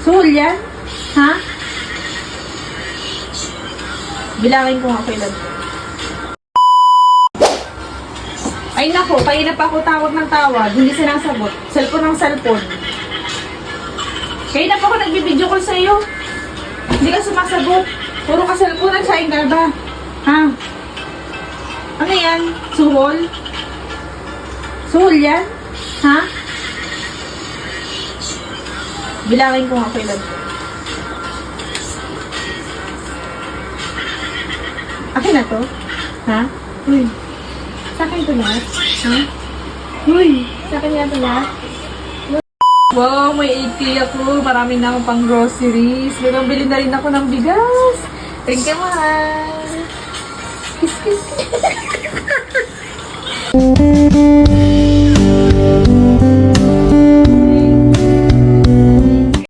Suhol yan? Ha? Bilangin ko nga kailan. Ay nako, kanina pa ako tawag ng tawag. Hindi sinasagot. Cellphone ng cellphone. Kanina pa ako nagbibideo call sa iyo. Hindi ka sumasagot. Puro ka cellphone at saing ka ba? Ha? Ano yan? Suhol? Suhol yan? Ha? Bilangin ko nga kailan. Akin na to? Ha? Uy. Sa akin to lahat? Ha? Uy. Sa akin nga to lahat? Wow, may 80 ako. Marami na akong pang groceries. Bili na rin ako ng bigas. Thank you, mahal. Kiss, kiss.